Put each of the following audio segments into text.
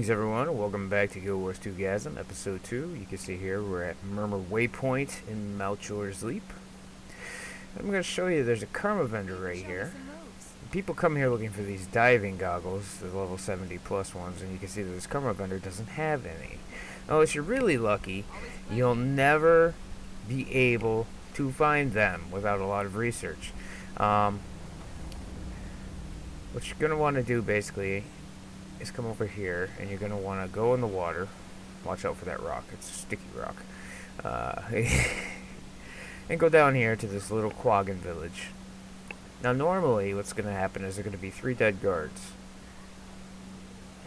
Greetings everyone, and welcome back to GW2Gasm, episode 2. You can see here we're at Murmur Waypoint in Malchor's Leap. I'm going to show you there's a karma vendor right here. People come here looking for these diving goggles, the level 70 plus ones, and you can see that this karma vendor doesn't have any. Unless you're really lucky, you'll never be able to find them without a lot of research. What you're going to want to do basically is come over here, and you're going to want to go in the water. Watch out for that rock, it's a sticky rock. And go down here to this little Quaggan village. Now normally what's going to happen is there are going to be 3 dead guards.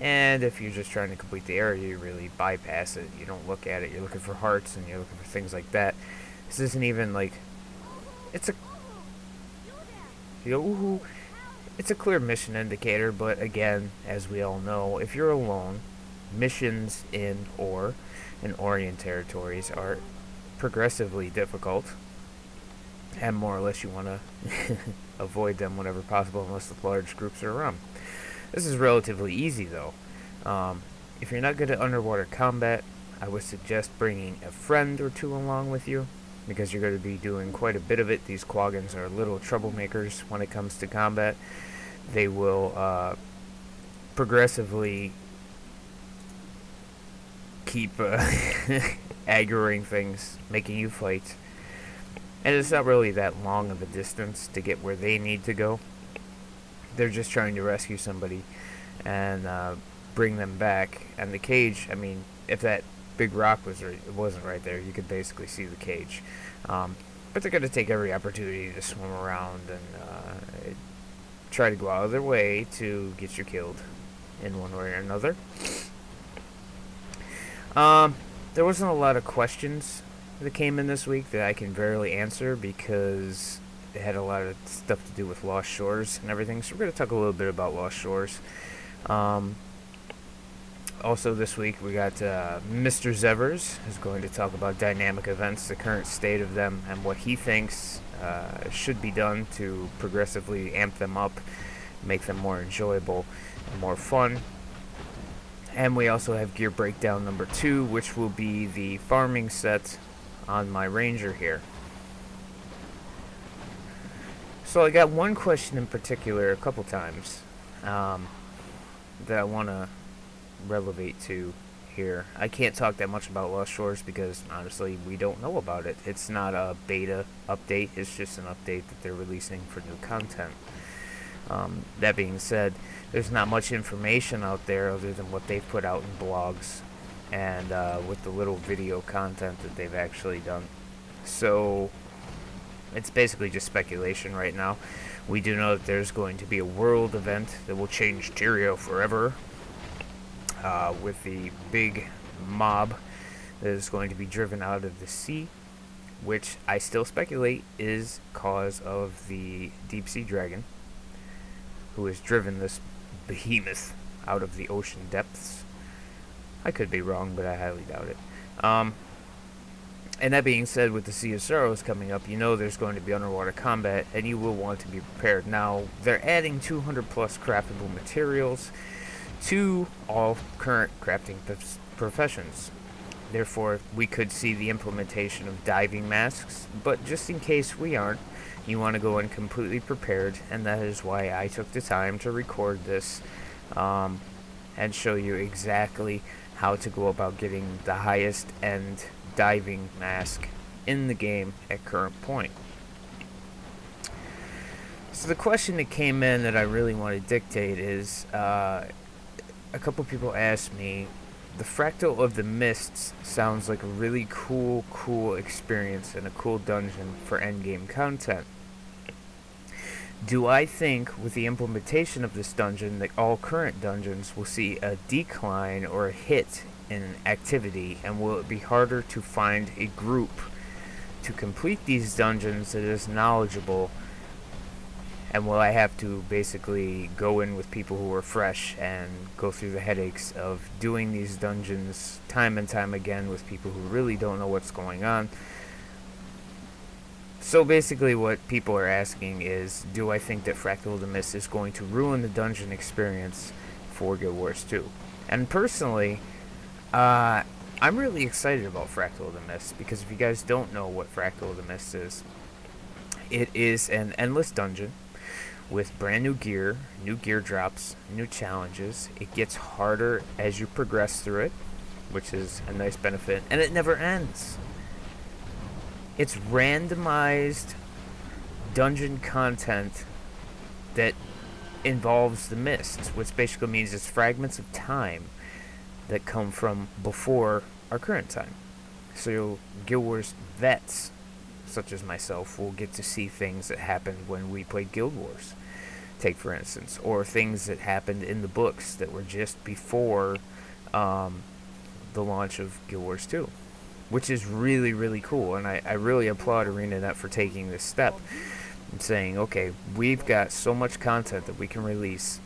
And if you're just trying to complete the area, you really bypass it. You don't look at it, you're looking for hearts and you're looking for things like that. This isn't even like... It's a... It's a clear mission indicator, but again, as we all know, if you're alone, missions in Ore and Orient territories are progressively difficult, and more or less you want to avoid them whenever possible unless the large groups are around. This is relatively easy though. If you're not good at underwater combat, I would suggest bringing a friend or 2 along with you, because you're going to be doing quite a bit of it. These Quaggans are little troublemakers when it comes to combat. They will progressively keep aggroing things, making you fight. And it's not really that long of a distance to get where they need to go. They're just trying to rescue somebody and bring them back. And the cage, I mean, if that big rock wasn't right there, you could basically see the cage. But they're going to take every opportunity to swim around and try to go out of their way to get you killed in one way or another. There wasn't a lot of questions that came in this week that I can barely answer because it had a lot of stuff to do with Lost Shores and everything. So we're going to talk a little bit about Lost Shores. Also this week we got Mr. Zevers is going to talk about dynamic events, the current state of them, and what he thinks should be done to progressively amp them up, make them more enjoyable and more fun. And we also have gear breakdown number 2, which will be the farming set on my ranger here. So I got one question in particular a couple times that I want to relevate to here. I can't talk that much about Lost Shores because honestly we don't know about it. It's not a beta update, it's just an update that they're releasing for new content. That being said, there's not much information out there other than what they've put out in blogs and with the little video content that they've actually done. So it's basically just speculation right now. We do know that there's going to be a world event that will change Tyrio forever, with the big mob that is going to be driven out of the sea, which I still speculate is cause of the deep sea dragon, who has driven this behemoth out of the ocean depths. I could be wrong, but I highly doubt it. And that being said, with the Sea of Sorrows coming up, you know there's going to be underwater combat, and you will want to be prepared. Now, they're adding 200 plus craftable materials to all current crafting professions. Therefore, we could see the implementation of diving masks, but just in case we aren't, you want to go in completely prepared, and that is why I took the time to record this and show you exactly how to go about getting the highest end diving mask in the game at current point. So the question that came in that I really want to dictate is, a couple people asked me, the Fractal of the Mists sounds like a really cool experience and a cool dungeon for endgame content. Do I think with the implementation of this dungeon that all current dungeons will see a decline or a hit in activity, and will it be harder to find a group to complete these dungeons that is knowledgeable, and will I have to basically go in with people who are fresh and go through the headaches of doing these dungeons time and time again with people who really don't know what's going on? So basically what people are asking is, do I think that Fractal of the Mist is going to ruin the dungeon experience for Guild Wars 2? And personally, I'm really excited about Fractal of the Mist, because if you guys don't know what Fractal of the Mist is, it is an endless dungeon with brand new gear drops, new challenges. It gets harder as you progress through it, which is a nice benefit, and it never ends. It's randomized dungeon content that involves the mist, which basically means it's fragments of time that come from before our current time. So Guild Wars vets, such as myself, will get to see things that happened when we played Guild Wars. Take for instance, or things that happened in the books that were just before the launch of Guild Wars 2, which is really, really cool. And I really applaud ArenaNet for taking this step and saying, okay, we've got so much content that we can release.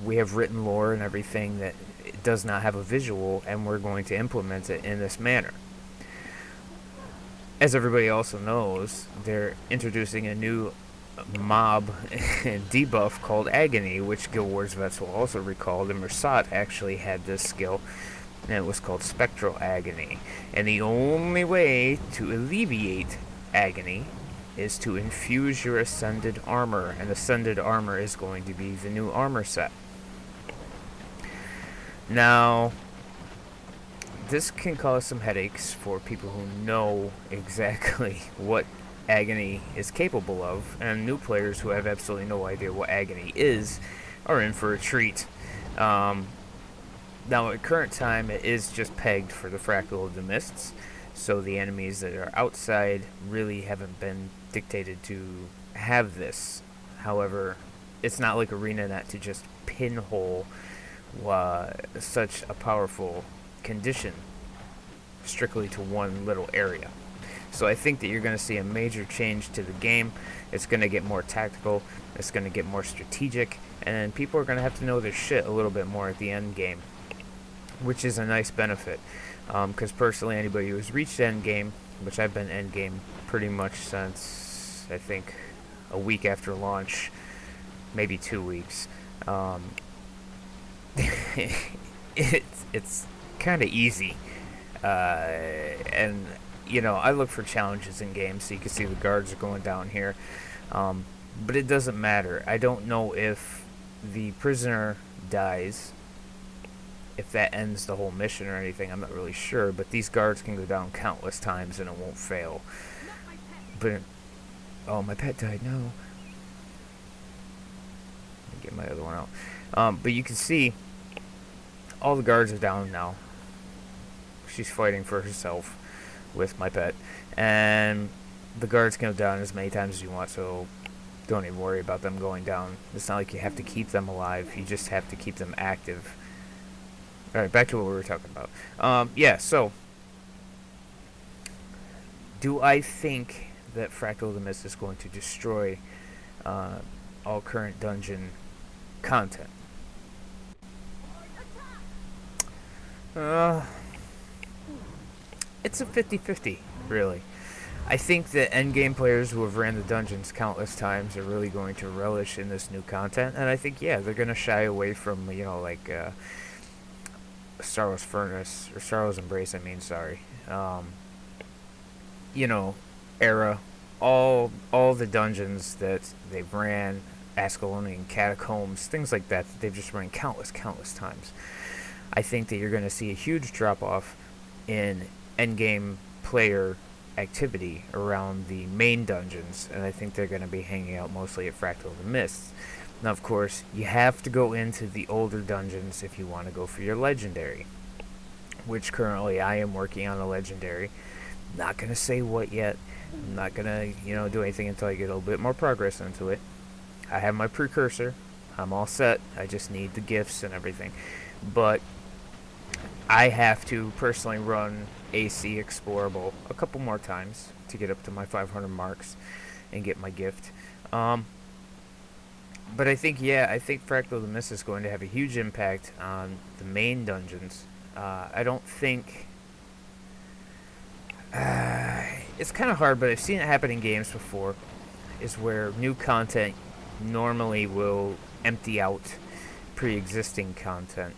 We have written lore and everything that it does not have a visual, and we're going to implement it in this manner. As everybody also knows, they're introducing a new mob debuff called Agony, which Guild Wars vets will also recall. The Mersat actually had this skill, and it was called Spectral Agony. And the only way to alleviate Agony is to infuse your Ascended Armor, and Ascended Armor is going to be the new armor set. Now, this can cause some headaches for people who know exactly what Agony is capable of, and new players who have absolutely no idea what Agony is are in for a treat. Now, at current time, it is just pegged for the Fractal of the Mists, so the enemies that are outside really haven't been dictated to have this. However, it's not like ArenaNet to just pinhole such a powerful condition strictly to one little area. So I think that you're going to see a major change to the game. It's going to get more tactical, it's going to get more strategic, and people are going to have to know their shit a little bit more at the end game, which is a nice benefit. Because personally, anybody who's reached end game, which I've been end game pretty much since, I think, a week after launch, maybe 2 weeks, it's kind of easy. And you know, I look for challenges in games, so you can see the guards are going down here, but it doesn't matter. I don't know if the prisoner dies, if that ends the whole mission or anything. I'm not really sure, but these guards can go down countless times and it won't fail. But oh, my pet died. No, let me get my other one out. But you can see all the guards are down now. She's fighting for herself with my pet, and the guards can go down as many times as you want, so don't even worry about them going down. It's not like you have to keep them alive, you just have to keep them active. Alright, back to what we were talking about. Yeah, so do I think that Fractal of the Mist is going to destroy all current dungeon content? It's a 50-50, really. I think that endgame players who have ran the dungeons countless times are really going to relish in this new content, and I think, yeah, they're going to shy away from, you know, like, Star Wars Furnace, or Star Wars Embrace, I mean, sorry. You know, era, all the dungeons that they've ran, Ascalonian Catacombs, things like that they've just run countless times. I think that you're going to see a huge drop-off in endgame player activity around the main dungeons, and I think they're going to be hanging out mostly at Fractal of the Mists. Now, of course, you have to go into the older dungeons if you want to go for your legendary, which currently I am working on a legendary. Not going to say what yet. I'm not going to, you know, do anything until I get a little bit more progress into it. I have my precursor. I'm all set. I just need the gifts and everything. But I have to personally run AC Explorable a couple more times to get up to my 500 marks and get my gift. But I think, yeah, I think Fractal of the Mist is going to have a huge impact on the main dungeons. I don't think... it's kind of hard, but I've seen it happen in games before, is where new content normally will empty out pre-existing content.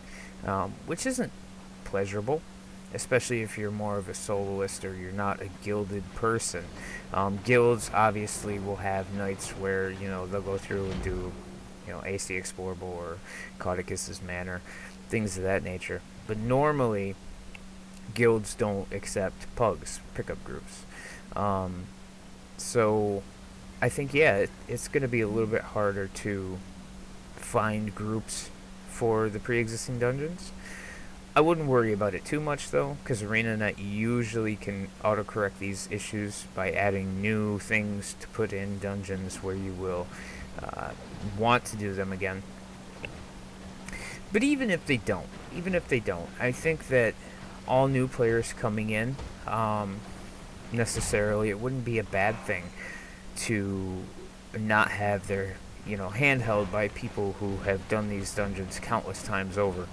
which isn't pleasurable, especially if you're more of a soloist or you're not a gilded person. Guilds obviously will have nights where, you know, they'll go through and do, you know, AC Explorable or Caudicus's Manor, things of that nature. But normally, guilds don't accept pugs, pickup groups. So I think, yeah, it's going to be a little bit harder to find groups for the pre-existing dungeons. I wouldn't worry about it too much, though, because ArenaNet usually can autocorrect these issues by adding new things to put in dungeons where you will want to do them again. But even if they don't, I think that all new players coming in, necessarily, it wouldn't be a bad thing to not have their, you know, handheld by people who have done these dungeons countless times over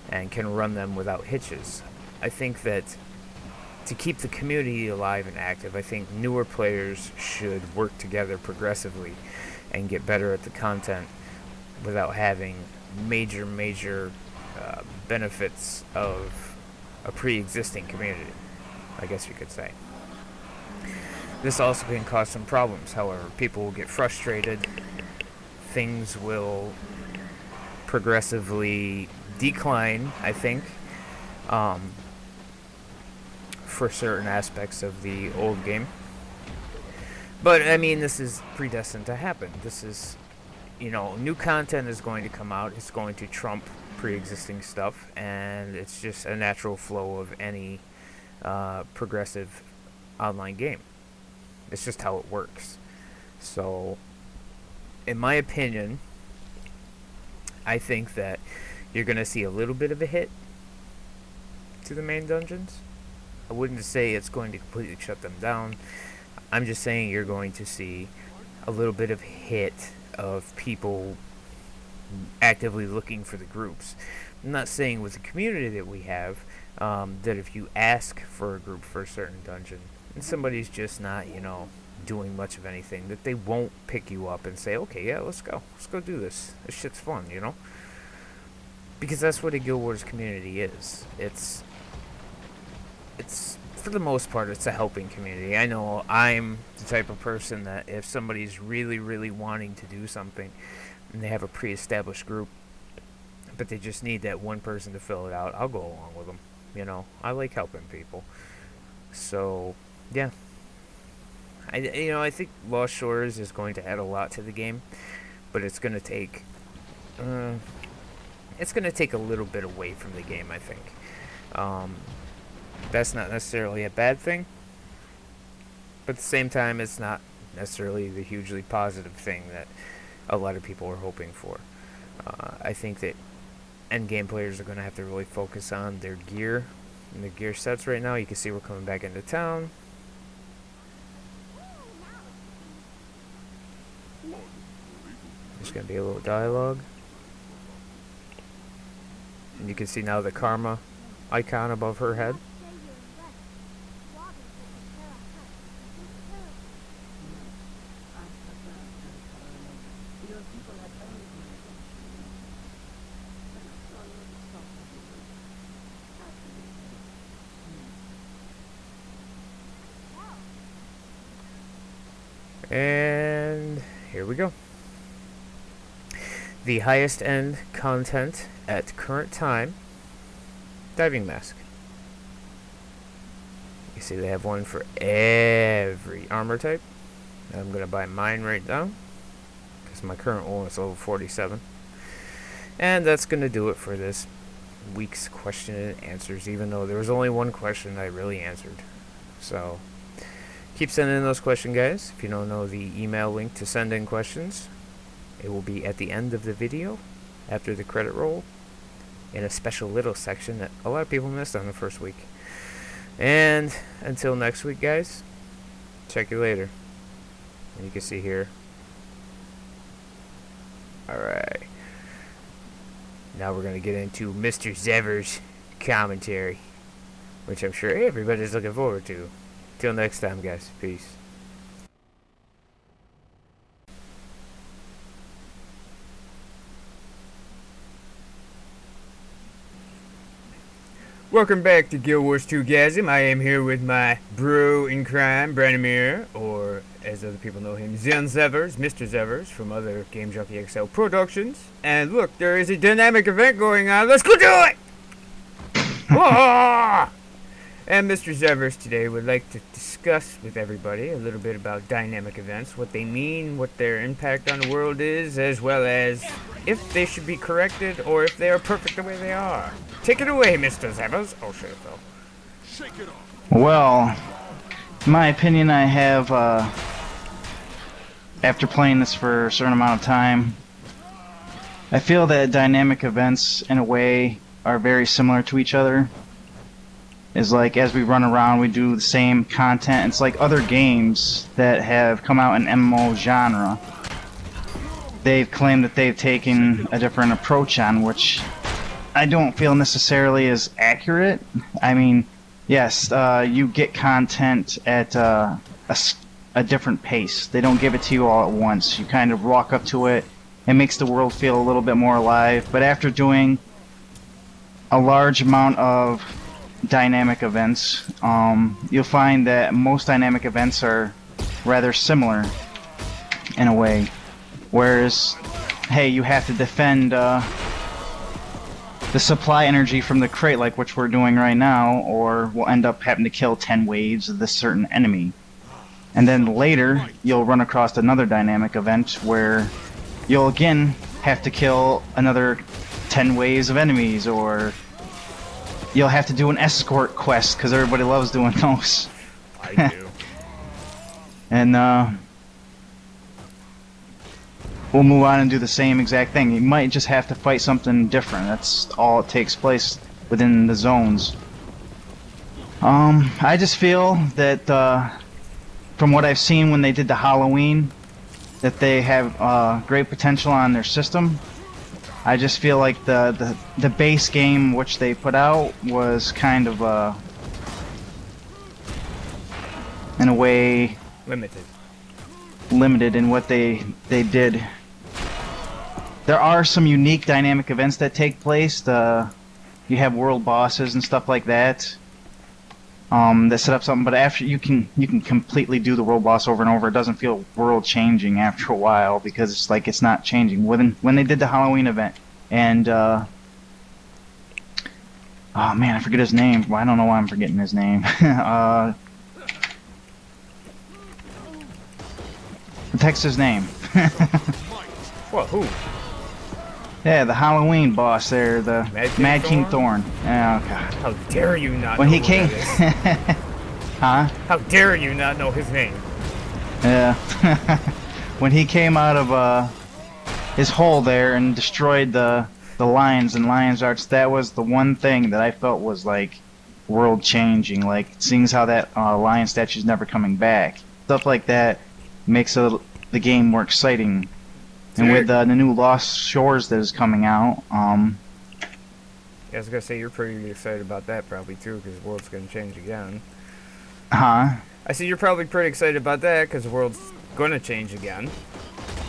and can run them without hitches. I think that to keep the community alive and active, I think newer players should work together progressively and get better at the content without having major benefits of a pre-existing community, I guess you could say. This also can cause some problems, however. People will get frustrated, things will progressively decline, I think, for certain aspects of the old game. But, I mean, this is predestined to happen. This is, you know, new content is going to come out. It's going to trump pre-existing stuff, and it's just a natural flow of any progressive online game. It's just how it works. So, in my opinion, I think that you're going to see a little bit of a hit to the main dungeons. I wouldn't say it's going to completely shut them down. I'm just saying you're going to see a little bit of hit of people actively looking for the groups. I'm not saying with the community that we have, that if you ask for a group for a certain dungeon, and somebody's just not, you know, doing much of anything, that they won't pick you up and say, okay, yeah, let's go do this. This shit's fun, you know? Because that's what a Guild Wars community is. It's for the most part, it's a helping community. I know I'm the type of person that if somebody's really wanting to do something and they have a pre-established group, but they just need that one person to fill it out, I'll go along with them. You know, I like helping people. So, yeah. I think Lost Shores is going to add a lot to the game, but it's going to take a little bit away from the game, I think. That's not necessarily a bad thing, but at the same time, it's not necessarily the hugely positive thing that a lot of people are hoping for. I think that endgame players are going to have to really focus on their gear and their gear sets right now. You can see we're coming back into town. There's going to be a little dialogue. And you can see now the karma icon above her head. And here we go. The highest end content at current time, diving mask. You see they have one for every armor type. I'm going to buy mine right now because my current one is level 47. And that's going to do it for this week's question and answers, even though there was only one question I really answered. So keep sending in those questions, guys. If you don't know the email link to send in questions, it will be at the end of the video, after the credit roll, in a special little section that a lot of people missed on the first week. And until next week, guys, check you later. And you can see here. Alright. Now we're going to get into Mr. Zevers' commentary, which I'm sure everybody's looking forward to. Till next time, guys. Peace. Welcome back to GW2Gasm. I am here with my bro in crime, Branimir, or as other people know him, Zevers, Mr. Zevers, from other Game Junkie XL productions. And look, there is a dynamic event going on. Let's go do it! And Mr. Zevers today would like to discuss with everybody a little bit about dynamic events, what they mean, what their impact on the world is, as well as if they should be corrected or if they are perfect the way they are. Take it away, Mr. Zevers. Oh shit, it fell. Shake it off. Well, in my opinion, I have, after playing this for a certain amount of time, I feel that dynamic events, in a way, are very similar to each other. Is like, as we run around, we do the same content. It's like other games that have come out in MMO genre. They've claimed that they've taken a different approach on, which I don't feel necessarily is accurate. I mean, yes, you get content at a different pace. They don't give it to you all at once. You kind of walk up to it. It makes the world feel a little bit more alive. But after doing a large amount of dynamic events, you'll find that most dynamic events are rather similar in a way. Whereas, hey, you have to defend the supply energy from the crate, like which we're doing right now, or we'll end up having to kill 10 waves of this certain enemy. And then later, you'll run across another dynamic event where you'll again have to kill another 10 waves of enemies, or you'll have to do an escort quest, because everybody loves doing those. I do. And, we'll move on and do the same exact thing. You might just have to fight something different. That's all it takes place within the zones. I just feel that, from what I've seen when they did the Halloween, that they have great potential on their system. I just feel like the base game which they put out was kind of in a way limited in what they did. There are some unique dynamic events that take place. You have world bosses and stuff like that that set up something, but after you can completely do the world boss over and over. It doesn't feel world changing after a while, because it's like it's not changing. When they did the Halloween event, and oh man, I forget his name. Well, I don't know why I'm forgetting his name. The text his name. What? Who? Yeah, the Halloween boss there, the Mad King Thorn. Oh god. How dare you not when know he came Huh? How dare you not know his name? Yeah. When he came out of his hole there and destroyed the lions and lions arts, that was the one thing that I felt was like world changing. Like, seeing as how that lion statue's never coming back. Stuff like that makes the game more exciting. And with the new Lost Shores that is coming out, yeah, I was gonna say you're pretty excited about that probably too, because the world's gonna change again. Huh? I said you're probably pretty excited about that because the world's gonna change again.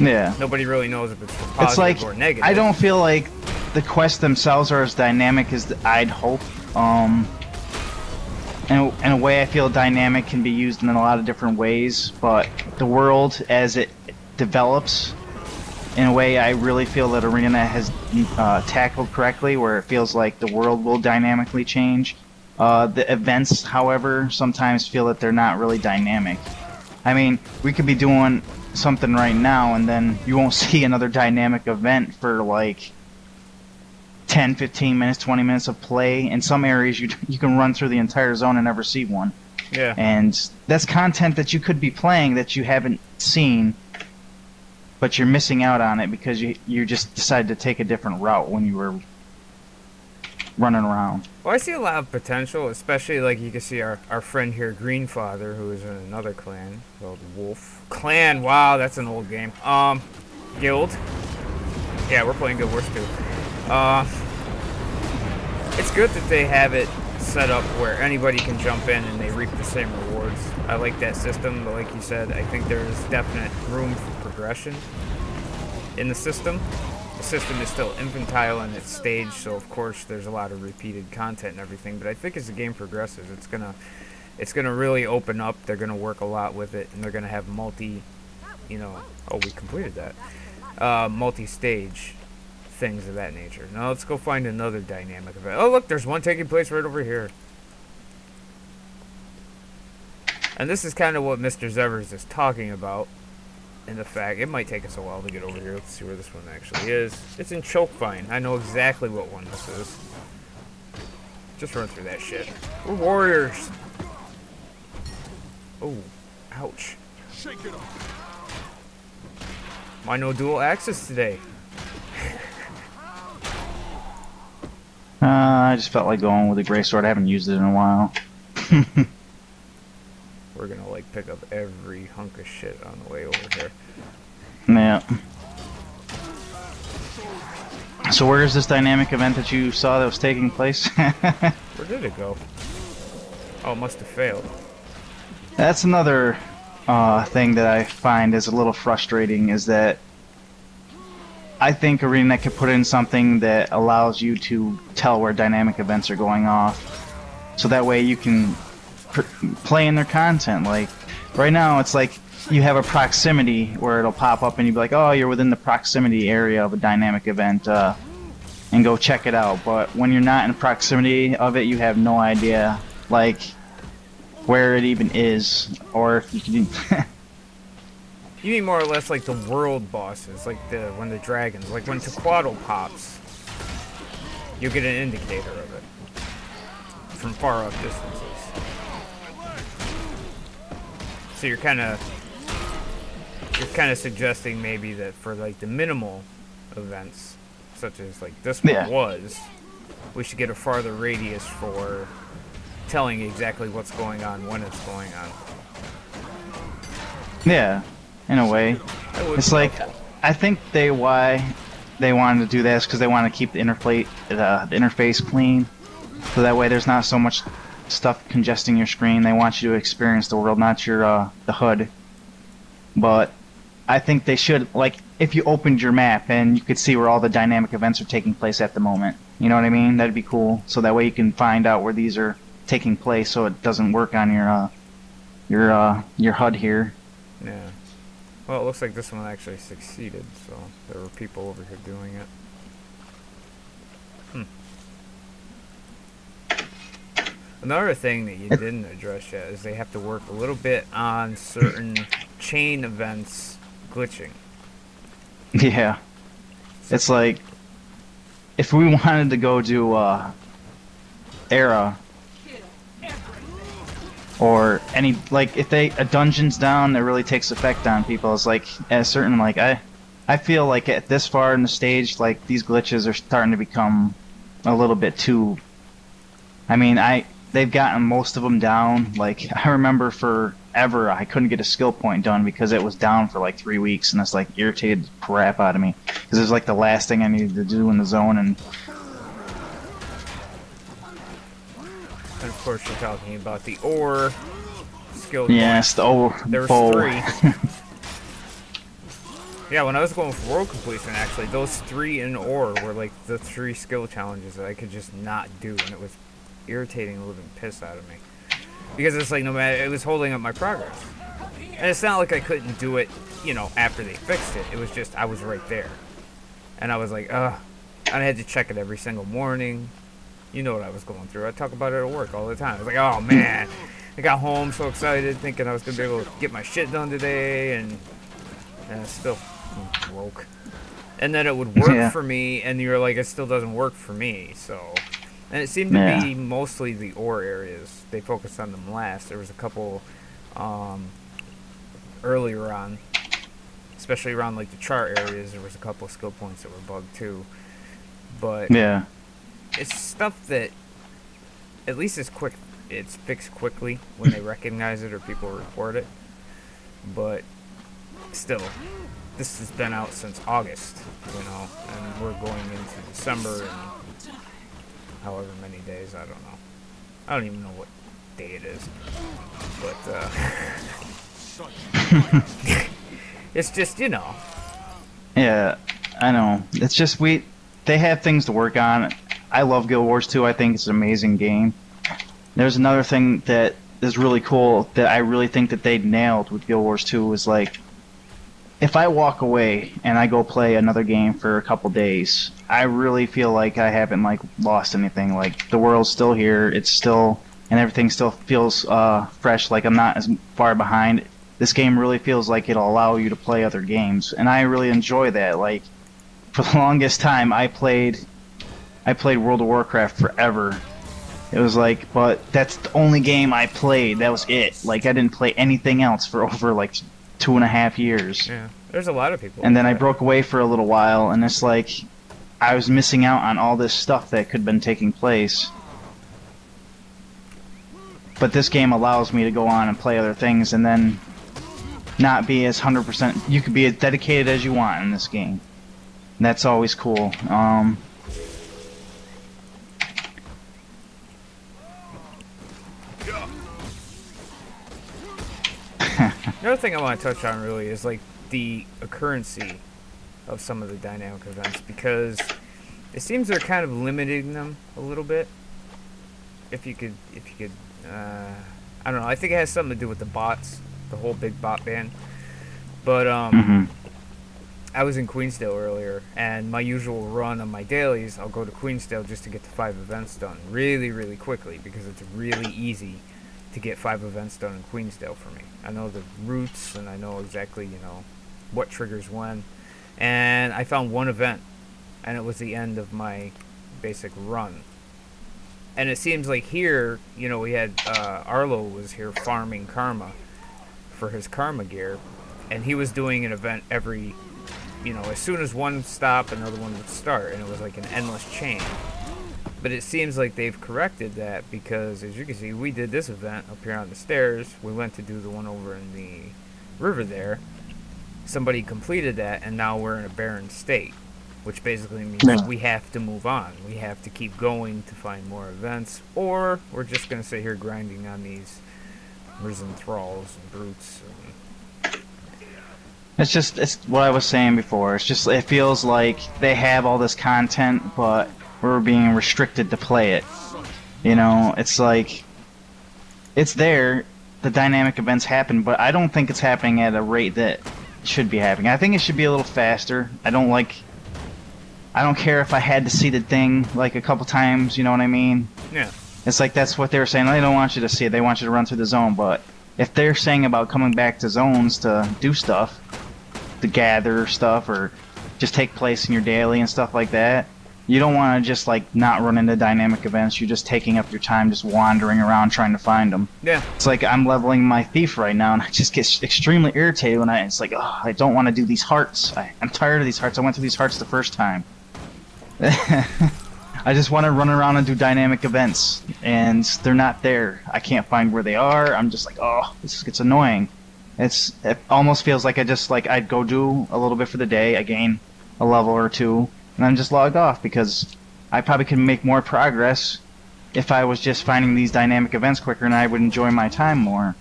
Yeah. Nobody really knows if it's positive or negative. I don't feel like the quests themselves are as dynamic as I'd hope. In a way, I feel dynamic can be used in a lot of different ways, but the world as it develops, in a way, I really feel that Arena has tackled correctly, where it feels like the world will dynamically change. The events, however, sometimes feel that they're not really dynamic. I mean, we could be doing something right now, and then you won't see another dynamic event for like 10, 15 minutes, 20 minutes of play. In some areas, you can run through the entire zone and never see one. Yeah. And that's content that you could be playing that you haven't seen, but you're missing out on it because you just decided to take a different route when you were running around. Well, I see a lot of potential, especially like you can see our friend here, Greenfather, who is in another clan called Wolf Clan. Wow, that's an old game. Guild. Yeah, we're playing Guild Wars 2. It's good that they have it set up where anybody can jump in and they reap the same rewards. I like that system, but like you said, I think there's definite room for progression in the system. The system is still infantile in its stage, so of course there's a lot of repeated content and everything, but I think as the game progresses, it's gonna really open up. They're gonna work a lot with it, and they're gonna have multi, you know, oh, we completed that, multi-stage things of that nature. Now let's go find another dynamic event. Oh look, there's one taking place right over here. And this is kind of what Mr. Zevers is talking about. And the fact, it might take us a while to get over here. Let's see where this one actually is. It's in Chokevine. I know exactly what one this is. Just run through that shit. We're warriors. Oh, ouch. Shake it off. Why no dual axes today? I just felt like going with a gray sword. I haven't used it in a while. We're gonna like pick up every hunk of shit on the way over here. Yeah. So where is this dynamic event that you saw that was taking place? Where did it go? Oh, it must have failed. That's another thing that I find is a little frustrating, is that I think ArenaNet could put in something that allows you to tell where dynamic events are going off, so that way you can play in their content. Like right now it's like you have a proximity where it'll pop up and you'll be like, oh, you're within the proximity area of a dynamic event, and go check it out. But when you're not in proximity of it, you have no idea like where it even is, or if you can You mean more or less like the world bosses, like when the dragons, like when Tequatl pops, you get an indicator of it from far off distances. So you're kind of suggesting maybe that for like the minimal events, such as like this one was, we should get a farther radius for telling exactly what's going on when it's going on. Yeah, in a way. It's like, I think why they wanted to do this because they want to keep the interface clean, so that way there's not so much stuff congesting your screen. They want you to experience the world, not your the HUD. But I think they should, like, if you opened your map and you could see where all the dynamic events are taking place at the moment. You know what I mean? That'd be cool. So that way you can find out where these are taking place, so it doesn't work on your HUD here. Yeah. Well, it looks like this one actually succeeded, so there were people over here doing it. Another thing that you didn't address yet is they have to work a little bit on certain chain events glitching. Yeah. It's like, if we wanted to go to Era, or any, like, if a dungeon's down that really takes effect on people, it's like, at a certain, like, I feel like at this far in the stage, like, these glitches are starting to become a little bit too, I mean, they've gotten most of them down. Like, I remember forever I couldn't get a skill point done because it was down for like 3 weeks, and it's like irritated the crap out of me because it was like the last thing I needed to do in the zone. And of course you're talking about the ore skill. Yes, the ore. There was 3. Yeah, when I was going for world completion, actually, those 3 in ore were like the 3 skill challenges that I could just not do, and it was irritating the living piss out of me, because it's like no matter, it was holding up my progress. And it's not like I couldn't do it, you know, after they fixed it. It was just I was right there, and I was like, ugh. And I had to check it every single morning. You know what I was going through. I talk about it at work all the time. I was like, oh man, I got home so excited, thinking I was gonna be able to get my shit done today, and it still broke. And then it would work for me, and you're like, it still doesn't work for me. So. And it seemed to be mostly the ore areas. They focused on them last. There was a couple earlier on, especially around like the chart areas, there was a couple of skill points that were bugged too. But it's stuff that at least it's fixed quickly when they recognize it or people report it. But still, this has been out since August, you know, and we're going into December and however many days, I don't know. I don't even know what day it is. But, it's just, you know. Yeah, I know. It's just they have things to work on. I love Guild Wars 2. I think it's an amazing game. There's another thing that is really cool that I really think that they nailed with Guild Wars 2 is like, if I walk away and I go play another game for a couple days, I really feel like I haven't like lost anything. Like the world's still here, it's still, and everything still feels fresh. Like I'm not as far behind. This game really feels like it'll allow you to play other games, and I really enjoy that. Like for the longest time, I played World of Warcraft forever. It was like, but that's the only game I played. That was it. Like I didn't play anything else for over like 2.5 years. Yeah, there's a lot of people. And then I broke away for a little while, and it's like I was missing out on all this stuff that could have been taking place. But this game allows me to go on and play other things, and then not be as 100%. You could be as dedicated as you want in this game. And that's always cool. Another thing I want to touch on really is like the occurrency of some of the dynamic events, because it seems they're kind of limiting them a little bit. If you could, I don't know. I think it has something to do with the bots, the whole big bot ban. But I was in Queensdale earlier, and my usual run on my dailies, I'll go to Queensdale just to get the 5 events done really, really quickly, because it's really easy to get 5 events done in Queensdale for me. I know the routes, and I know exactly, you know, what triggers when. And I found 1 event, and it was the end of my basic run. And it seems like here, you know, we had Arlo was here farming karma for his karma gear, and he was doing an event every, you know, as soon as one stopped, another one would start, and it was like an endless chain. But it seems like they've corrected that, because as you can see, we did this event up here on the stairs. We went to do the one over in the river there. Somebody completed that, and now we're in a barren state, which basically means we have to move on. We have to keep going to find more events, or we're just going to sit here grinding on these risen thralls and brutes. It's what I was saying before. It's just, it feels like they have all this content, but we're being restricted to play it. You know, it's like, it's there, the dynamic events happen, but I don't think it's happening at a rate that it should be happening. I think it should be a little faster. I don't care if I had to see the thing like a couple times, you know what I mean? Yeah. It's like that's what they were saying. They don't want you to see it. They want you to run through the zone. But if they're saying about coming back to zones to do stuff, to gather stuff, or just take place in your daily and stuff like that, you don't want to just like not run into dynamic events. You're just taking up your time just wandering around trying to find them. Yeah. It's like I'm leveling my thief right now, and I just get extremely irritated when it's like, oh, I don't want to do these hearts. I'm tired of these hearts. I went through these hearts the first time. I just want to run around and do dynamic events, and they're not there. I can't find where they are. I'm just like, oh, this gets annoying. It almost feels like I'd go do a little bit for the day, I gain a level or two, and then just log off, because I probably could make more progress if I was just finding these dynamic events quicker, and I would enjoy my time more.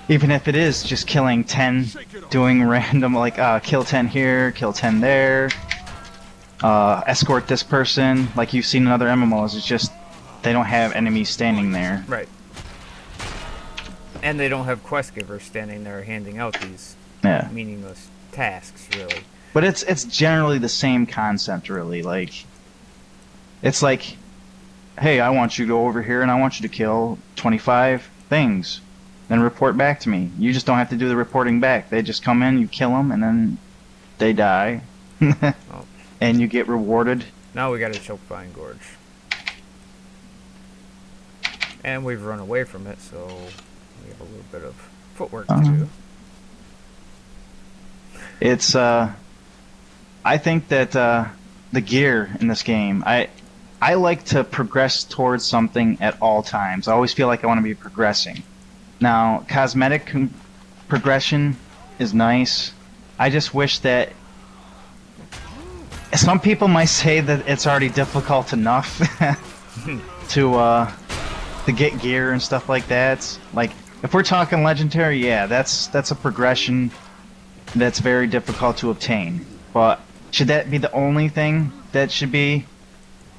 Even if it is just killing 10, doing random, like, kill 10 here, kill 10 there, escort this person, like you've seen in other MMOs. It's just, they don't have enemies standing there. Right. And they don't have quest givers standing there handing out these meaningless tasks, really. But it's generally the same concept, really. Like, it's like, hey, I want you to go over here and I want you to kill 25 things. Then report back to me. You just don't have to do the reporting back. They just come in, you kill them, and then they die. Oh. And you get rewarded. Now we got to choke Vine Gorge. And we've run away from it, so we have a little bit of footwork to do. It's, I think that the gear in this game, I like to progress towards something at all times. I always feel like I want to be progressing. Now, cosmetic progression is nice. I just wish that some people might say that it's already difficult enough to get gear and stuff like that. Like, if we're talking legendary, yeah, that's a progression that's very difficult to obtain. But Should that be the only thing that should be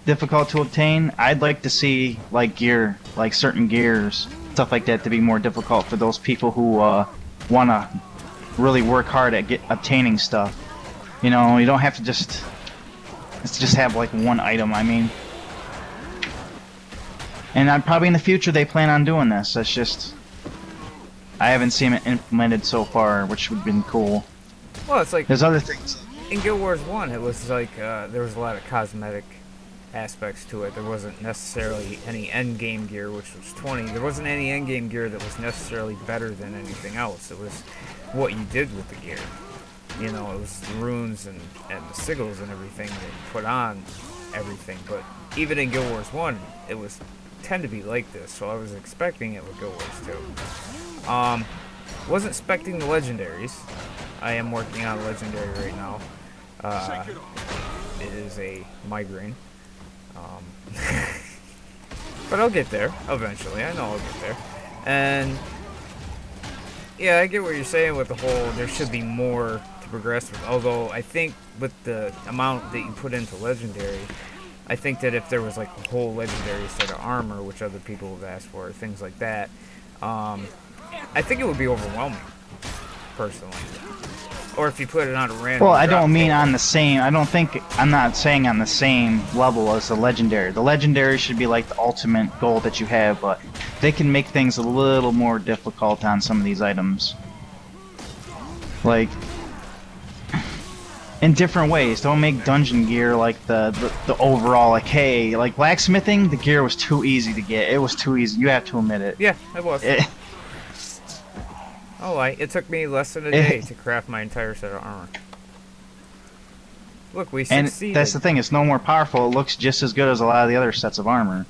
difficult to obtain? I'd like to see like gear, like certain gears, stuff like that, to be more difficult for those people who want to really work hard at obtaining stuff. You know, you don't have to just have like one item. I mean, and probably in the future they plan on doing this. That's just, I haven't seen it implemented so far, which would have been cool. Well, it's like there's other things. In Guild Wars 1, it was like there was a lot of cosmetic aspects to it. There wasn't necessarily any endgame gear, which was 20. There wasn't any endgame gear that was necessarily better than anything else. It was what you did with the gear. You know, it was the runes and the sigils and everything that you put on everything. But even in Guild Wars 1, it was tend to be like this, so I was expecting it with Guild Wars 2. Wasn't expecting the legendaries. I am working on a legendary right now. It is a migraine. But I'll get there eventually. I know I'll get there. And yeah, I get what you're saying with the whole there should be more to progress with. Although I think with the amount that you put into legendary, I think that if there was like a whole legendary set of armor, which other people have asked for, things like that, I think it would be overwhelming, personally. Or if you put it on a random. Well, I don't mean on the same. I'm not saying on the same level as the legendary. The legendary should be like the ultimate goal that you have, but they can make things a little more difficult on some of these items. Like, in different ways. Don't make dungeon gear like the overall, like, hey, like blacksmithing, the gear was too easy to get. It was too easy. You have to admit it. Yeah, it was. Oh, it took me less than a day to craft my entire set of armor. Look, we succeeded. And that's the thing, it's no more powerful. It looks just as good as a lot of the other sets of armor.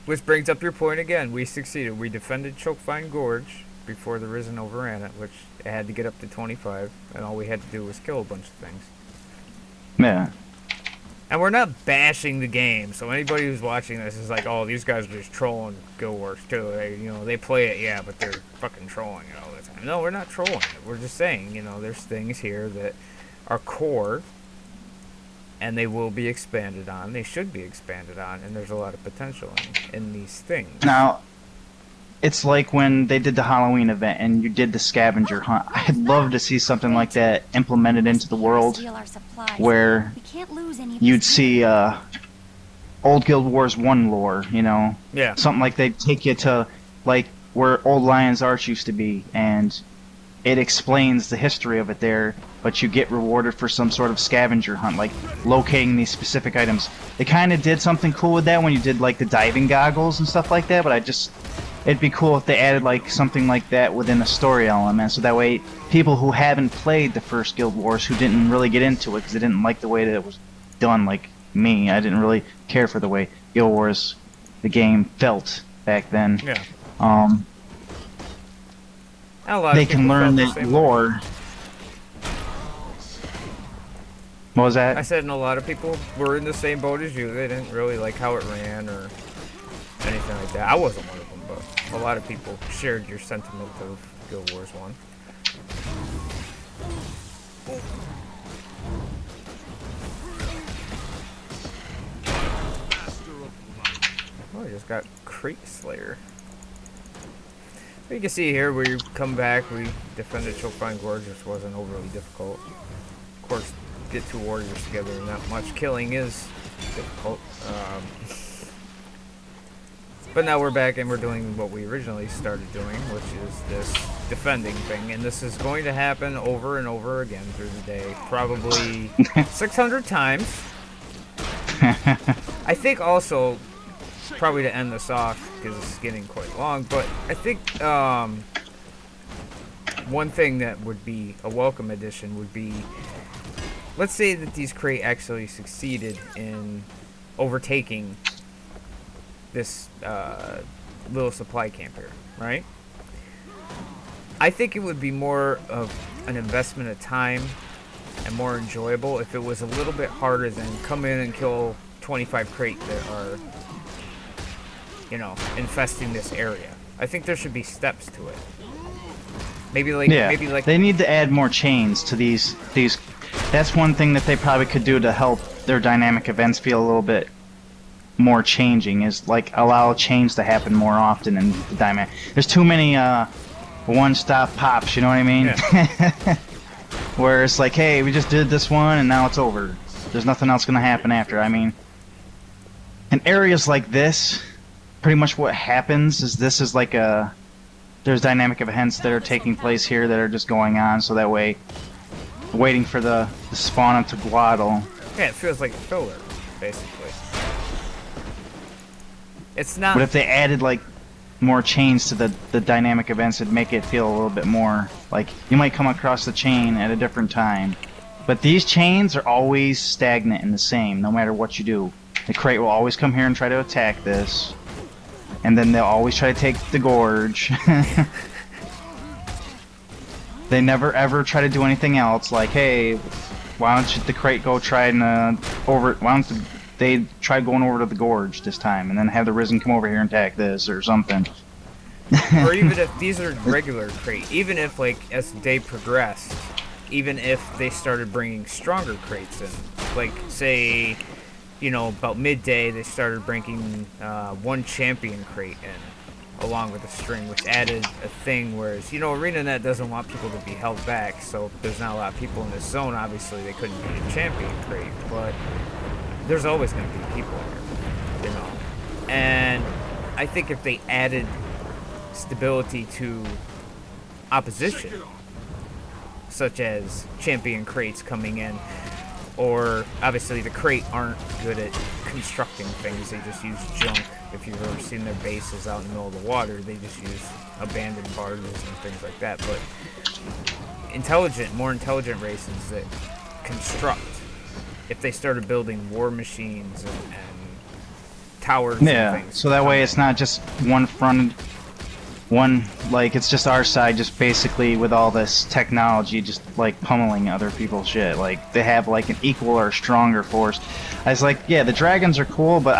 Which brings up your point again. We succeeded. We defended Chokefine Gorge before the Risen overran it, which it had to get up to 25, and all we had to do was kill a bunch of things. Yeah. And we're not bashing the game, so anybody who's watching this is like, oh, these guys are just trolling Guild Wars 2. They play it, yeah, but they're fucking trolling it all the time. No, we're not trolling it. We're just saying, there's things here that are core, and they will be expanded on. They should be expanded on, and there's a lot of potential in these things. Now, it's like when they did the Halloween event and you did the scavenger hunt. I'd love to see something like that implemented into the world, where you'd see old Guild Wars 1 lore, Yeah. Something like they'd take you to like where old Lion's Arch used to be, and it explains the history of it there, but you get rewarded for some sort of scavenger hunt, like locating these specific items. They kind of did something cool with that when you did like the diving goggles and stuff like that, but it'd be cool if they added like something like that within the story element, so that way people who haven't played the first Guild Wars, who didn't really get into it because they didn't like the way that it was done, like me, I didn't really care for the way Guild Wars, the game, felt back then. Yeah. They can learn the lore. What was that? I said, and a lot of people were in the same boat as you. They didn't really like how it ran or anything like that. I wasn't one of them, but a lot of people shared your sentiment of Guild Wars 1. Oh, I just got Crate Slayer. You can see here where you come back, we defended Chokefine Gorge, which wasn't overly difficult. Of course, get two warriors together and not much killing is difficult. But now we're back and we're doing what we originally started doing, which is this defending thing. And this is going to happen over and over again through the day. Probably 600 times. I think also, probably to end this off, because it's getting quite long, but I think one thing that would be a welcome addition would be, let's say that these crate actually succeeded in overtaking this little supply camp here, right? I think it would be more of an investment of time and more enjoyable if it was a little bit harder than come in and kill 25 crate that are, infesting this area. I think there should be steps to it. Maybe like they need to add more chains to these that's one thing that they probably could do to help their dynamic events feel a little bit more changing, is like allow change to happen more often in the dynamic. There's too many one-stop pops, you know what I mean? Yeah. Where it's like, hey, we just did this one and now it's over. There's nothing else gonna happen after. I mean, in areas like this, pretty much what happens is this is like a, there's dynamic events that are taking place here that are just going on, so that way, waiting for the spawn of Teguadal. Yeah, it feels like a filler, basically. It's not. But if they added like more chains to the dynamic events, it'd make it feel a little bit more like you might come across the chain at a different time. But these chains are always stagnant and the same, no matter what you do. The crate will always come here and try to attack this, and then they'll always try to take the gorge. They never ever try to do anything else. Like, hey, why don't the crate go try and why don't they try going over to the gorge this time, and then have the Risen come over here and attack this or something. Or even if these are regular crate, even if like as the day progressed, even if they started bringing stronger crates in, like say, you know, about midday they started bringing one champion crate in, along with a string, which added a thing. Whereas, you know, ArenaNet doesn't want people to be held back, so if there's not a lot of people in this zone, obviously they couldn't get a champion crate, but there's always going to be people here, you know. And I think if they added stability to opposition, such as champion crates coming in, or obviously the crate aren't good at constructing things, they just use junk. If you've ever seen their bases out in the middle of the water, they just use abandoned barges and things like that. But more intelligent races that construct, if they started building war machines and towers and things. So that way it's not just like it's just our side just basically with all this technology just like pummeling other people's shit. Like they have like an equal or stronger force. I was like, yeah, the dragons are cool, but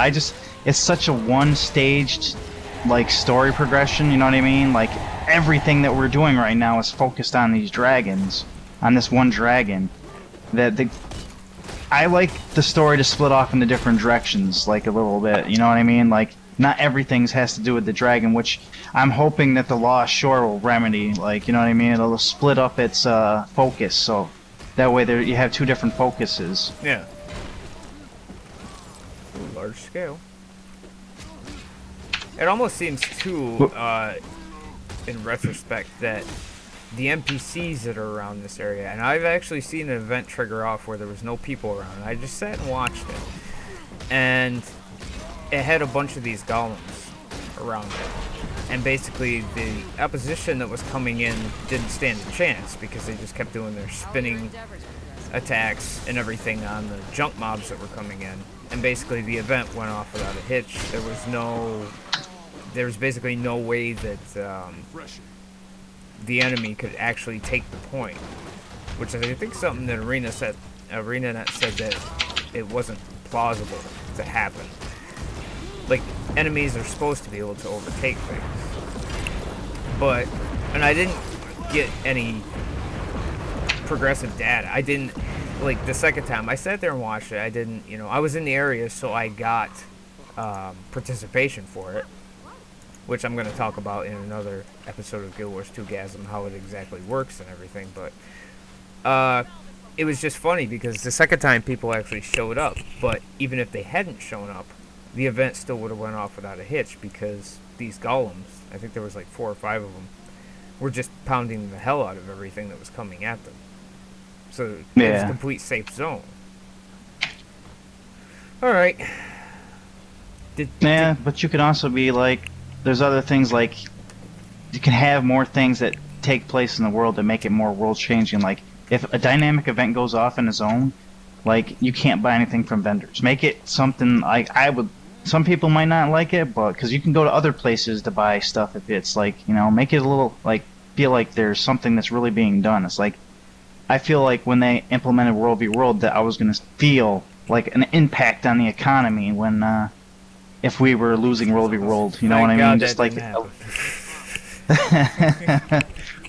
it's such a one-staged like story progression, you know what I mean? Like everything that we're doing right now is focused on these dragons, on this one dragon. I like the story to split off into different directions, like a little bit, you know what I mean? Like, not everything has to do with the dragon, which I'm hoping that the Lost Shore will remedy, like, you know what I mean? It'll split up its focus, so that way you have two different focuses. Yeah. Large scale. It almost seems, too, in retrospect, that the NPCs that are around this area, and I've actually seen an event trigger off where there was no people around. I just sat and watched it, and it had a bunch of these golems around it, and basically the opposition that was coming in didn't stand a chance because they just kept doing their spinning attacks and everything on the junk mobs that were coming in, and basically the event went off without a hitch. There was basically no way that the enemy could actually take the point, which I think something that ArenaNet said that it wasn't plausible to happen. Like, enemies are supposed to be able to overtake things, and I didn't get any progressive data. I didn't, like, the second time I sat there and watched it, I didn't, you know, I was in the area, so I got participation for it, which I'm going to talk about in another episode of GW2Gasm, how it exactly works and everything. But it was just funny because the second time people actually showed up, but even if they hadn't shown up, the event still would have went off without a hitch because these golems, I think there was like 4 or 5 of them, were just pounding the hell out of everything that was coming at them. So it was a complete safe zone. Alright. But you can also be like, there's other things like you can have more things that take place in the world to make it more world changing. Like if a dynamic event goes off in a zone, like you can't buy anything from vendors. Make it something like some people might not like it, but because you can go to other places to buy stuff if it's like, you know, make it a little like feel like there's something that's really being done. It's like I feel like when they implemented World v World that I was gonna feel like an impact on the economy when if we were losing World v World, you know what I mean? Just like,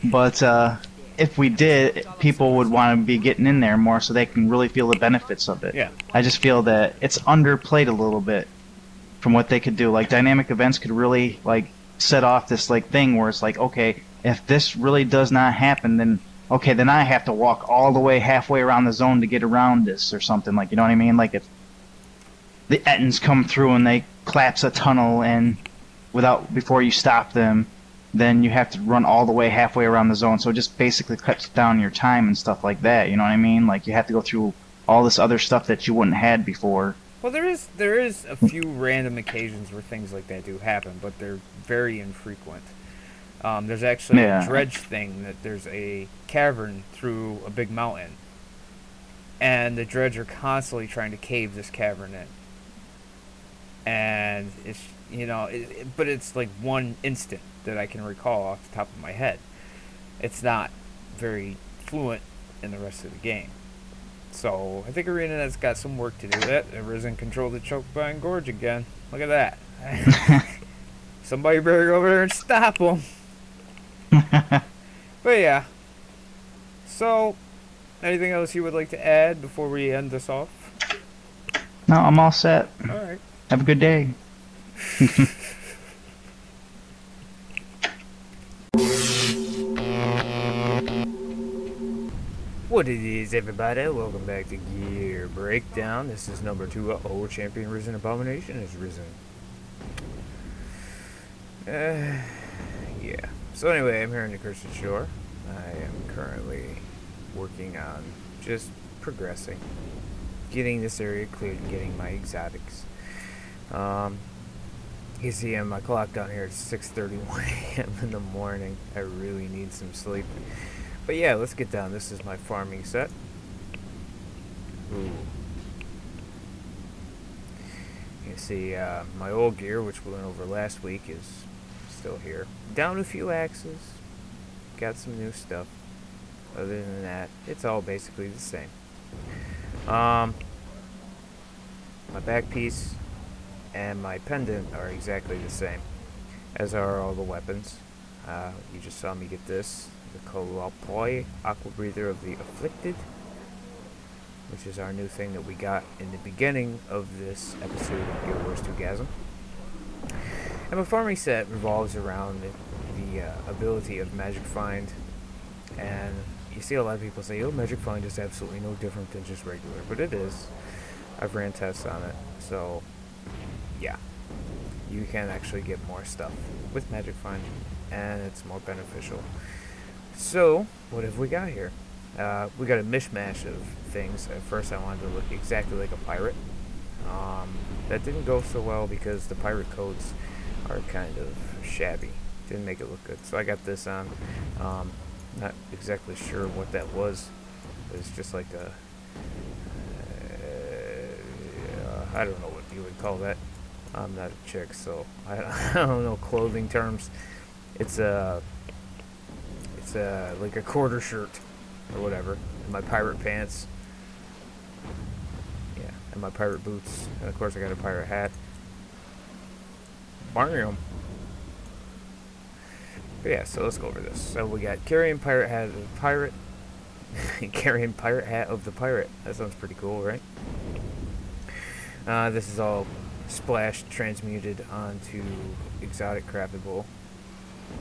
but if we did, people would want to be getting in there more so they can really feel the benefits of it. Yeah. I just feel that it's underplayed a little bit from what they could do. Like dynamic events could really like set off this like thing where it's like, okay, if this really does not happen, then okay, then I have to walk all the way halfway around the zone to get around this or something, like, you know what I mean? Like if the Ettins come through and they collapse a tunnel and before you stop them, then you have to run all the way halfway around the zone. So it just basically cuts down your time and stuff like that, you know what I mean? Like you have to go through all this other stuff that you wouldn't have had before. Well, there is a few random occasions where things like that do happen, but they're very infrequent. There's actually a dredge thing that there's a cavern through a big mountain, and the dredge are constantly trying to cave this cavern in. And it's, you know, but it's like one instant that I can recall off the top of my head. It's not very fluent in the rest of the game. So I think ArenaNet's got some work to do with it. Arisen controlled the choke by Gorge again. Look at that. Somebody better go over there and stop them. But yeah. So, anything else you would like to add before we end this off? No, I'm all set. Alright. Have a good day. What it is, everybody? Welcome back to Gear Breakdown. This is number 2. Champion Risen Abomination is risen. Yeah. So anyway, I'm here in the Cursed Shore. I am currently working on just progressing, getting this area cleared and getting my exotics. You see on my clock down here, it's 6:31 a.m. in the morning. I really need some sleep. But yeah, let's get down. This is my farming set. Ooh. You see, my old gear, which we went over last week, is still here. Down a few axes. Got some new stuff. Other than that, it's all basically the same. My back piece and my pendant are exactly the same, as are all the weapons. You just saw me get this. The Colopoi, Aqua Breather of the Afflicted, which is our new thing that we got in the beginning of this episode of GW2Gasm. And my farming set revolves around the ability of Magic Find, and you see a lot of people say, oh, Magic Find is absolutely no different than just regular, but it is. I've ran tests on it, so yeah, you can actually get more stuff with Magic Find, and it's more beneficial. So, what have we got here? We got a mishmash of things. At first I wanted to look exactly like a pirate. That didn't go so well because the pirate codes are kind of shabby. Didn't make it look good. So I got this on. Not exactly sure what that was. It's just like a... I don't know what you would call that. I'm not a chick, so I don't know clothing terms. It's like a quarter shirt or whatever, and my pirate pants, yeah, and my pirate boots, and of course I got a pirate hat. Bam. But yeah, so let's go over this. So we got carrying pirate hat of the pirate, carrying pirate hat of the pirate. That sounds pretty cool, right? This is all splashed, transmuted onto exotic craftable,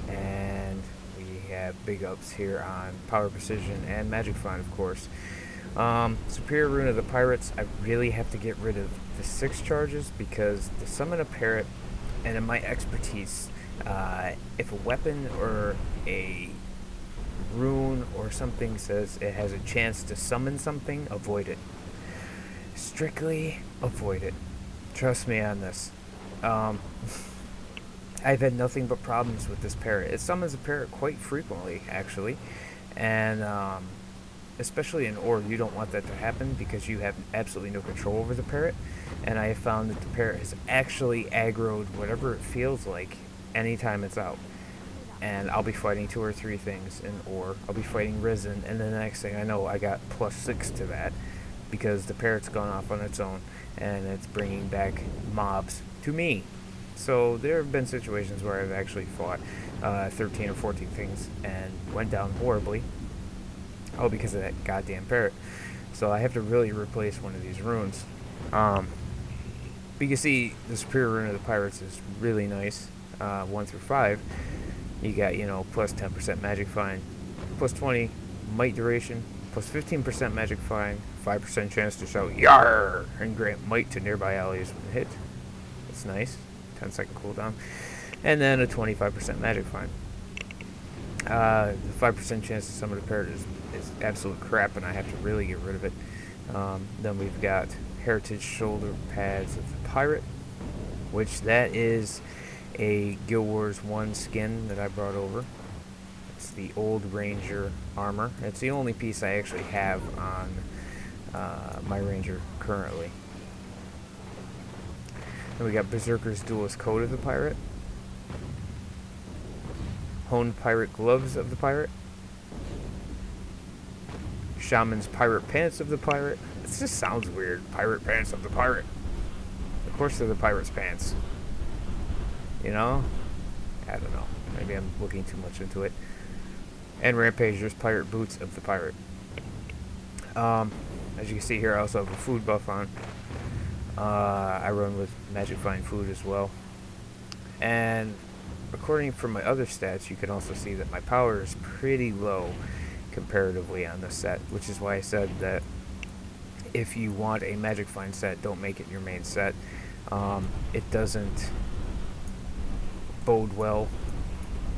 and we have big ups here on Power Precision and Magic Find, of course. Superior Rune of the Pirates, I really have to get rid of the 6 charges because to summon a parrot, and in my expertise, if a weapon or a rune or something says it has a chance to summon something, avoid it. Strictly avoid it. Trust me on this. I've had nothing but problems with this parrot. It summons a parrot quite frequently, actually, and especially in Ore, you don't want that to happen because you have absolutely no control over the parrot, and I have found that the parrot has actually aggroed whatever it feels like anytime it's out. And I'll be fighting 2 or 3 things in Ore. I'll be fighting Risen, and then the next thing I know, I got +6 to that because the parrot's gone off on its own, and it's bringing back mobs to me. So there have been situations where I've actually fought 13 or 14 things and went down horribly, Oh, because of that goddamn parrot. So I have to really replace one of these runes. But you can see the superior rune of the pirates is really nice. 1 through 5. You got, you know, plus 10% magic find, plus 20 might duration, plus 15% magic find, 5% chance to shout "Yar!" and grant might to nearby allies when hit. That's nice. 10-second cooldown. And then a 25% magic find. The 5% chance to summon a parrot is absolute crap, and I have to really get rid of it. Then we've got Heritage Shoulder Pads of the Pirate, which that is a Guild Wars 1 skin that I brought over. It's the old Ranger armor. It's the only piece I actually have on my Ranger currently. Then we got Berserker's Duelist Coat of the Pirate, Honed Pirate Gloves of the Pirate, Shaman's Pirate Pants of the Pirate. This just sounds weird. Pirate Pants of the Pirate. Of course they're the pirate's pants. You know? I don't know. Maybe I'm looking too much into it. And Rampager's Pirate Boots of the Pirate. As you can see here, I also have a food buff on. I run with Magic Find food as well. And according from my other stats, you can also see that my power is pretty low comparatively on this set, which is why I said that if you want a Magic Find set, don't make it your main set. It doesn't bode well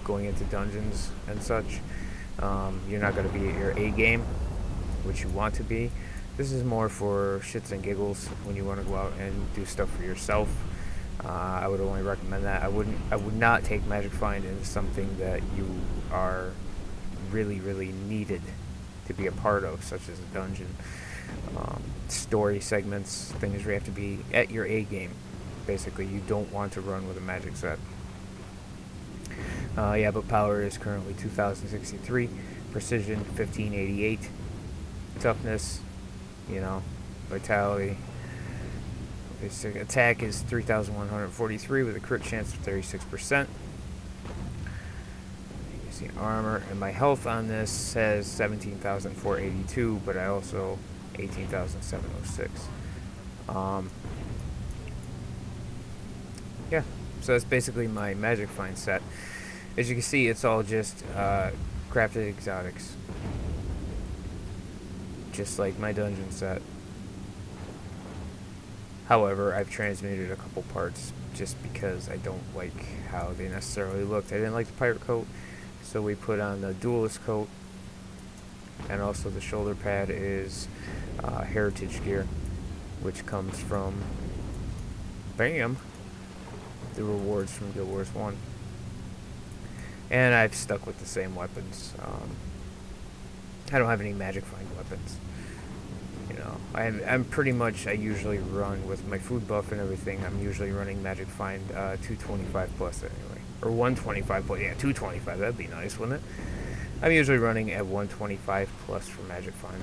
going into dungeons and such. You're not going to be at your A game, which you want to be. This is more for shits and giggles when you want to go out and do stuff for yourself. I would only recommend that. I would not take Magic Find into something that you are really needed to be a part of, such as a dungeon, story segments, things where you have to be at your A game. Basically, you don't want to run with a magic set. Yeah, but power is currently 2063, precision 1588, toughness, you know, vitality. Basic attack is 3143 with a crit chance of 36%. You can see armor, and my health on this says 17,482, but I also 18,706. Yeah, so that's basically my Magic Find set. As you can see, it's all just crafted exotics, just like my dungeon set. However, I've transmuted a couple parts just because I don't like how they necessarily looked. I didn't like the pirate coat, so we put on the duelist coat, and also the shoulder pad is heritage gear, which comes from, bam, the rewards from Guild Wars 1. And I've stuck with the same weapons. I don't have any Magic Find weapons. You know, I'm pretty much, I usually run with my food buff and everything. I'm usually running Magic Find 225 plus anyway. Or 125 plus, yeah, 225, that'd be nice, wouldn't it? I'm usually running at 125 plus for Magic Find.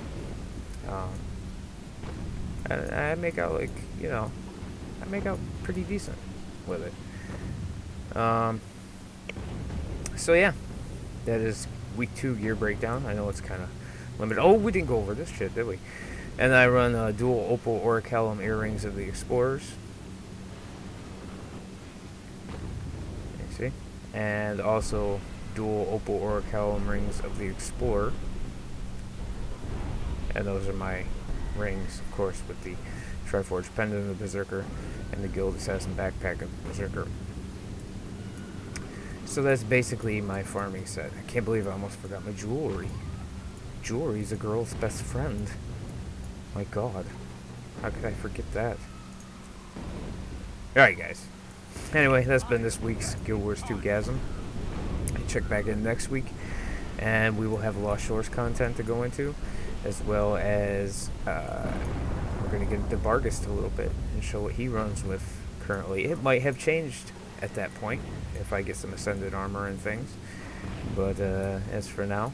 And I make out, like, you know, I make out pretty decent with it. So yeah, that is week 2 gear breakdown. I know it's kind of limited. Oh, we didn't go over this shit, did we? And I run dual opal orichalcum earrings of the explorers. You see? And also dual opal orichalcum rings of the explorer. And those are my rings, of course, with the Triforged pendant of the Berserker and the Guild Assassin backpack of the Berserker. So that's basically my farming set. I can't believe I almost forgot my jewelry. Jewelry's a girl's best friend. My god. How could I forget that? Alright, guys. Anyway, that's been this week's Guild Wars 2Gasm. Check back in next week, and we will have Lost Shores content to go into, as well as we're going to get into Vargas a little bit and show what he runs with currently. It might have changed at that point if I get some Ascended armor and things, but as for now,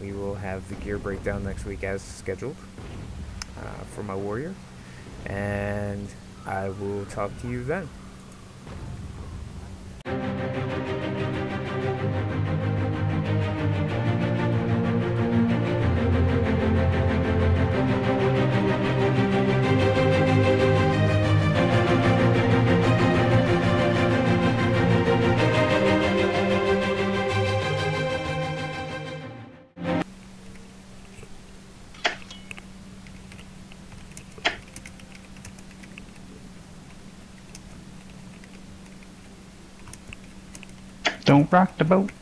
we will have the gear breakdown next week as scheduled for my warrior, and I will talk to you then. Don't rock the boat.